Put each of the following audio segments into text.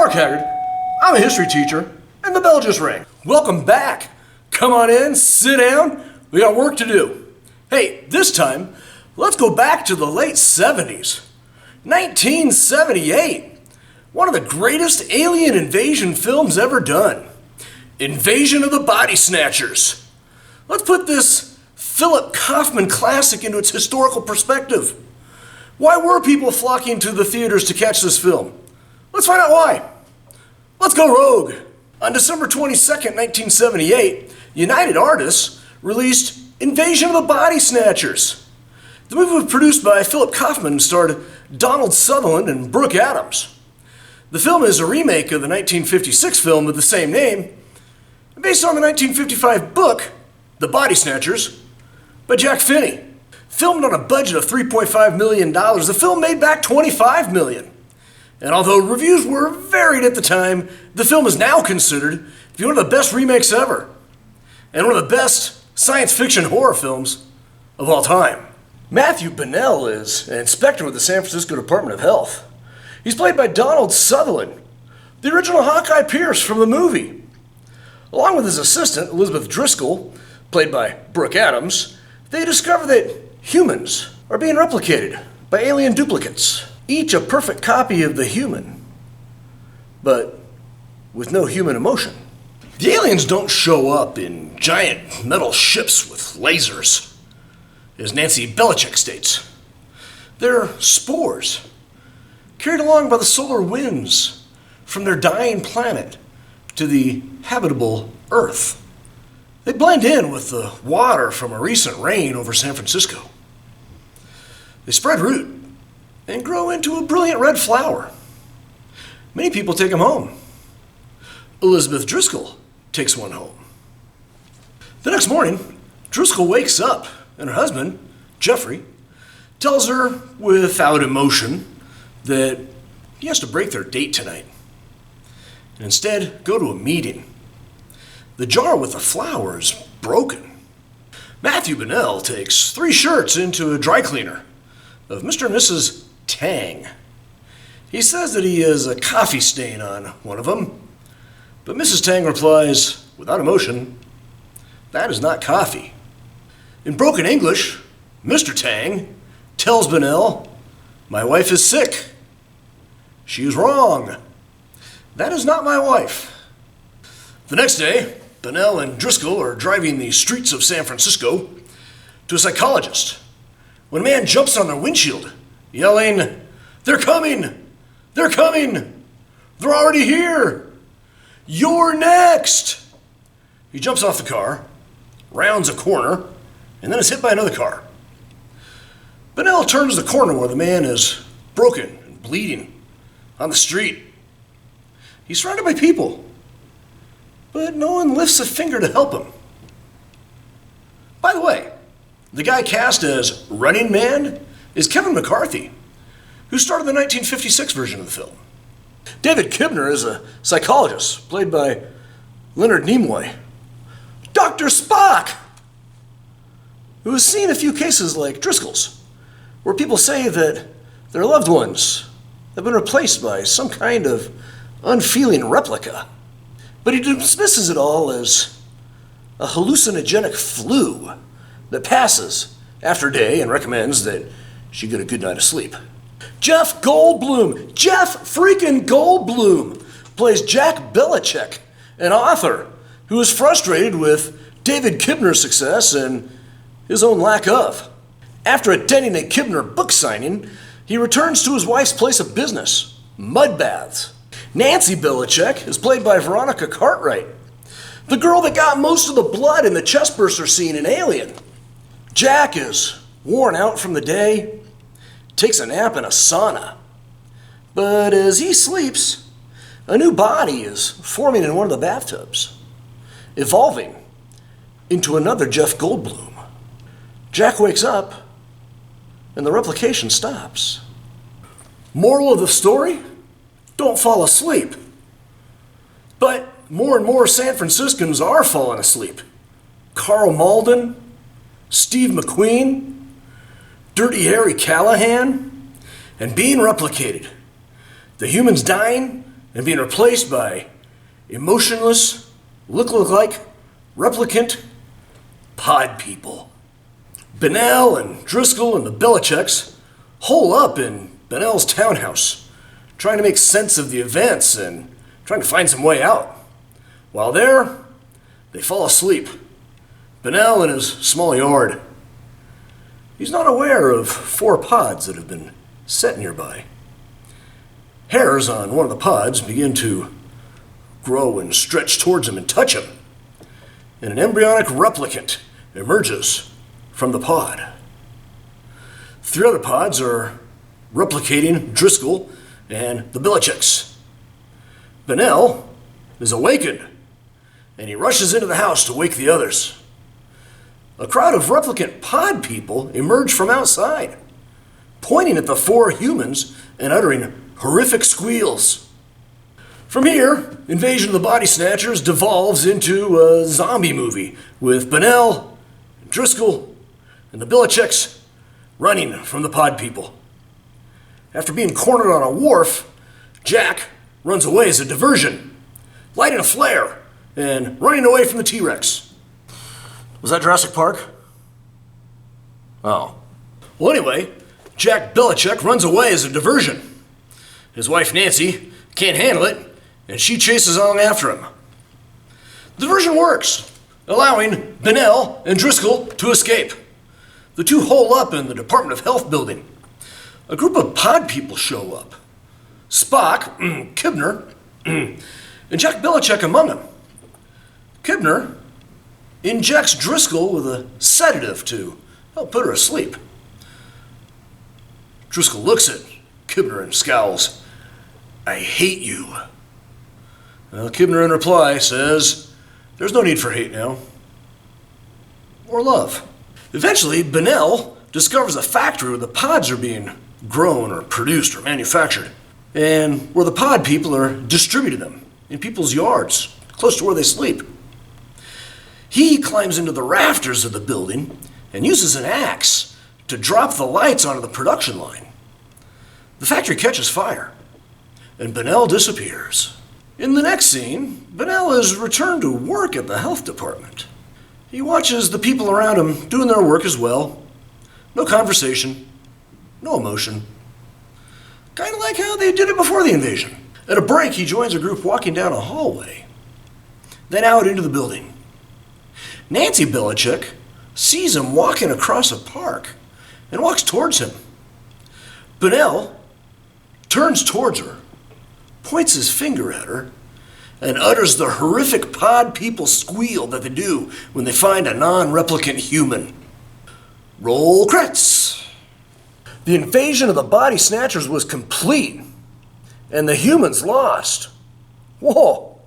Mark Haggard. I'm a history teacher, and the bell just rang. Welcome back. Come on in, sit down. We got work to do. Hey, this time, let's go back to the late 70s. 1978. One of the greatest alien invasion films ever done. Invasion of the Body Snatchers. Let's put this Phillip Kaufman classic into its historical perspective. Why were people flocking to the theaters to catch this film? Let's find out why. Let's go rogue. On December 22nd, 1978, United Artists released Invasion of the Body Snatchers. The movie was produced by Phillip Kaufman and starred Donald Sutherland and Brooke Adams. The film is a remake of the 1956 film with the same name, based on the 1955 book, The Body Snatchers, by Jack Finney. Filmed on a budget of $3.5 million, the film made back $25 million. And although reviews were varied at the time, the film is now considered to be one of the best remakes ever, and one of the best science fiction horror films of all time. Matthew Bonnell is an inspector with the San Francisco Department of Health. He's played by Donald Sutherland, the original Hawkeye Pierce from the movie. Along with his assistant, Elizabeth Driscoll, played by Brooke Adams, they discover that humans are being replicated by alien duplicates, each a perfect copy of the human, but with no human emotion. The aliens don't show up in giant metal ships with lasers, as Nancy Belichick states. They're spores, carried along by the solar winds from their dying planet to the habitable Earth. They blend in with the water from a recent rain over San Francisco. They spread root and grow into a brilliant red flower. Many people take them home. Elizabeth Driscoll takes one home. The next morning, Driscoll wakes up and her husband, Jeffrey, tells her without emotion that he has to break their date tonight and instead go to a meeting. The jar with the flower is broken. Matthew Bonnell takes 3 shirts into a dry cleaner of Mr. and Mrs. Tang. He says that he has a coffee stain on one of them, but Mrs. Tang replies, without emotion, "That is not coffee." In broken English, Mr. Tang tells Bonnell, "My wife is sick." She is wrong. That is not my wife. The next day, Bonnell and Driscoll are driving the streets of San Francisco to a psychologist when a man jumps on their windshield, yelling, "They're coming! They're coming! They're already here! You're next!" He jumps off the car, rounds a corner, and then is hit by another car. Bonnell turns the corner where the man is broken and bleeding on the street. He's surrounded by people, but no one lifts a finger to help him. By the way, the guy cast as Running Man is Kevin McCarthy, who starred in the 1956 version of the film. David Kibner is a psychologist, played by Leonard Nimoy. Dr. Spock, who has seen a few cases like Driscoll's, where people say that their loved ones have been replaced by some kind of unfeeling replica. But he dismisses it all as a hallucinogenic flu that passes after a day and recommends that she get a good night of sleep. Jeff freaking Goldblum plays Jack Belichick, an author who is frustrated with David Kibner's success and his own lack of. After attending a Kibner book signing, he returns to his wife's place of business, mud baths. Nancy Belichick is played by Veronica Cartwright, the girl that got most of the blood in the chestburster scene in Alien. Jack is worn out from the day, takes a nap in a sauna. But as he sleeps, a new body is forming in one of the bathtubs, evolving into another Jeff Goldblum. Jack wakes up, and the replication stops. Moral of the story? Don't fall asleep. But more and more San Franciscans are falling asleep. Carl Malden, Steve McQueen, Dirty Harry Callahan, and being replicated. The humans dying and being replaced by emotionless, look-like, replicant pod people. Bennell and Driscoll and the Belichicks hole up in Bennell's townhouse, trying to make sense of the events and trying to find some way out. While there, they fall asleep. Bennell in his small yard. He's not aware of 4 pods that have been set nearby. Hairs on one of the pods begin to grow and stretch towards him and touch him, and an embryonic replicant emerges from the pod. 3 other pods are replicating Driscoll and the Belichicks. Bennell is awakened, and he rushes into the house to wake the others. A crowd of replicant pod people emerge from outside, pointing at the 4 humans and uttering horrific squeals. From here, Invasion of the Body Snatchers devolves into a zombie movie with Bennell, Driscoll, and the Belichicks running from the pod people. After being cornered on a wharf, Jack runs away as a diversion, lighting a flare and running away from the T-Rex. Was that Jurassic Park? Oh. Well, anyway, Jack Belichick runs away as a diversion. His wife Nancy can't handle it, and she chases on after him. The diversion works, allowing Bennell and Driscoll to escape. The 2 hole up in the Department of Health building. A group of pod people show up. Spock, Kibner, and Jack Belichick among them. Kibner injects Driscoll with a sedative to help put her asleep. Driscoll looks at Kibner and scowls. "I hate you." Well, Kibner in reply says, "There's no need for hate now. Or love." Eventually, Bennell discovers a factory where the pods are being grown or produced or manufactured, and where the pod people are distributing them in people's yards, close to where they sleep. He climbs into the rafters of the building and uses an axe to drop the lights onto the production line. The factory catches fire, and Bennell disappears. In the next scene, Bennell is returned to work at the health department. He watches the people around him doing their work as well. No conversation, no emotion. Kind of like how they did it before the invasion. At a break, he joins a group walking down a hallway, then out into the building. Nancy Belichick sees him walking across a park and walks towards him. Bennell turns towards her, points his finger at her, and utters the horrific pod people squeal that they do when they find a non-replicant human. Roll credits. The invasion of the Body Snatchers was complete, and the humans lost. Whoa,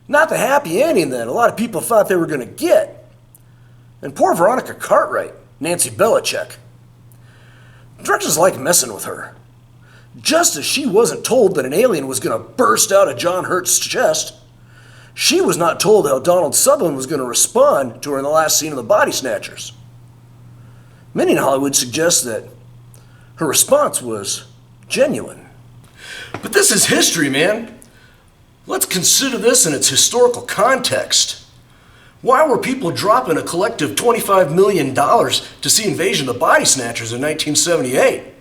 not the happy ending that a lot of people thought they were going to get. And poor Veronica Cartwright, Nancy Belichick. Directors like messing with her. Just as she wasn't told that an alien was going to burst out of John Hurt's chest, she was not told how Donald Sutherland was going to respond to her in the last scene of the Body Snatchers. Many in Hollywood suggest that her response was genuine. But this is history, man. Let's consider this in its historical context. Why were people dropping a collective $25 million to see Invasion of the Body Snatchers in 1978? It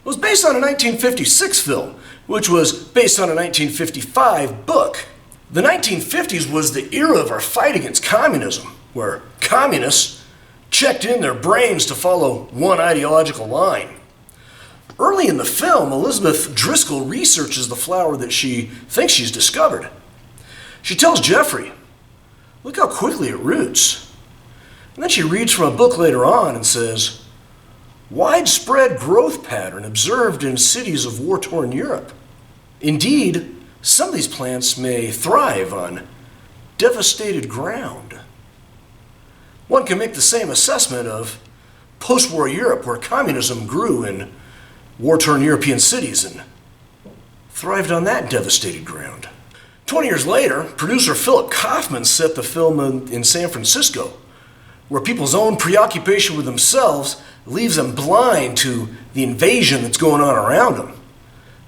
was based on a 1956 film, which was based on a 1955 book. The 1950s was the era of our fight against communism, where communists checked in their brains to follow one ideological line. Early in the film, Elizabeth Driscoll researches the flower that she thinks she's discovered. She tells Jeffrey, "Look how quickly it roots." And then she reads from a book later on and says, "Widespread growth pattern observed in cities of war-torn Europe. Indeed, some of these plants may thrive on devastated ground." One can make the same assessment of post-war Europe, where communism grew in war-torn European cities and thrived on that devastated ground. 20 years later, producer Phillip Kaufman set the film in San Francisco, where people's own preoccupation with themselves leaves them blind to the invasion that's going on around them.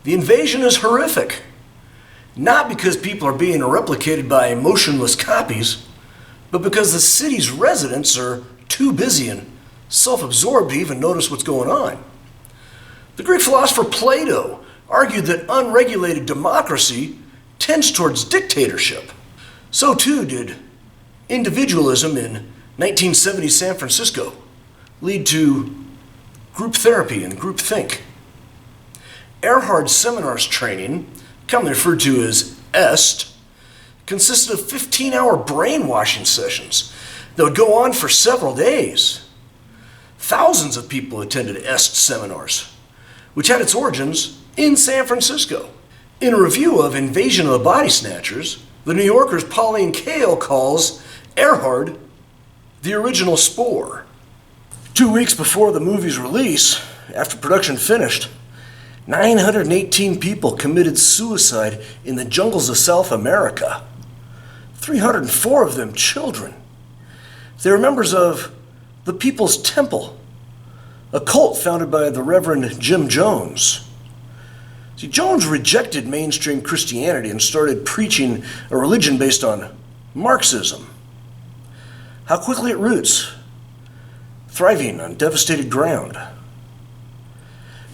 The invasion is horrific. Not because people are being replicated by motionless copies, but because the city's residents are too busy and self-absorbed to even notice what's going on. The Greek philosopher Plato argued that unregulated democracy tends towards dictatorship. So too did individualism in 1970 San Francisco lead to group therapy and groupthink. Erhard's seminars training, commonly referred to as EST, consisted of 15-hour brainwashing sessions that would go on for several days. Thousands of people attended EST seminars, which had its origins in San Francisco. In a review of Invasion of the Body Snatchers, the New Yorker's Pauline Kael calls Erhard the original Spore. 2 weeks before the movie's release, after production finished, 918 people committed suicide in the jungles of South America. 304 of them children. They were members of the People's Temple, a cult founded by the Reverend Jim Jones. See, Jones rejected mainstream Christianity and started preaching a religion based on Marxism. How quickly it roots, thriving on devastated ground.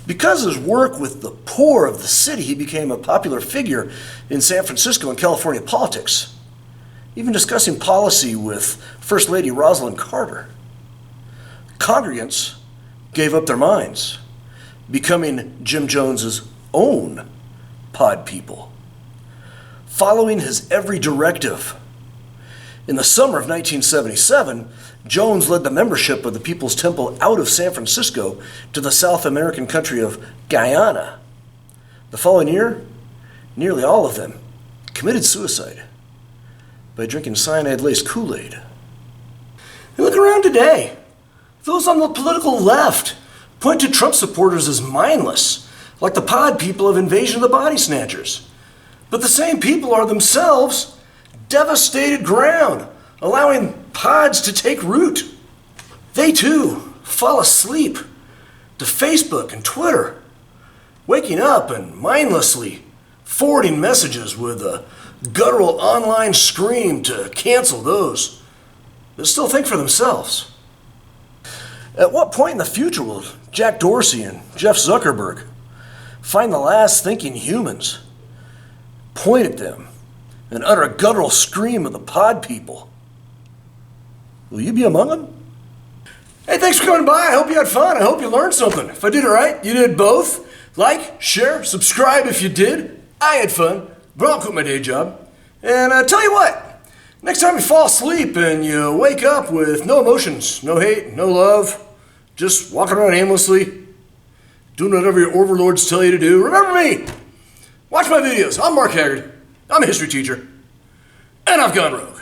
Because of his work with the poor of the city, he became a popular figure in San Francisco and California politics, even discussing policy with First Lady Rosalind Carter. Congregants gave up their minds, becoming Jim Jones's own pod people, following his every directive. In the summer of 1977, Jones led the membership of the People's Temple out of San Francisco to the South American country of Guyana. The following year, nearly all of them committed suicide by drinking cyanide-laced Kool-Aid. And look around today. Those on the political left point to Trump supporters as mindless, like the pod people of Invasion of the Body Snatchers. But the same people are themselves devastated ground, allowing pods to take root. They too fall asleep to Facebook and Twitter, waking up and mindlessly forwarding messages with a guttural online scream to cancel those that still think for themselves. At what point in the future will Jack Dorsey and Jeff Zuckerberg find the last thinking humans, point at them, and utter a guttural scream of the pod people? Will you be among them? Hey, thanks for coming by. I hope you had fun. I hope you learned something. If I did it right, you did both. Like, share, subscribe if you did. I had fun, but I'll quit my day job. And tell you what, next time you fall asleep and you wake up with no emotions, no hate, no love, just walking around aimlessly, doing whatever your overlords tell you to do, remember me. Watch my videos. I'm Mark Haggard. I'm a history teacher. And I've gone rogue.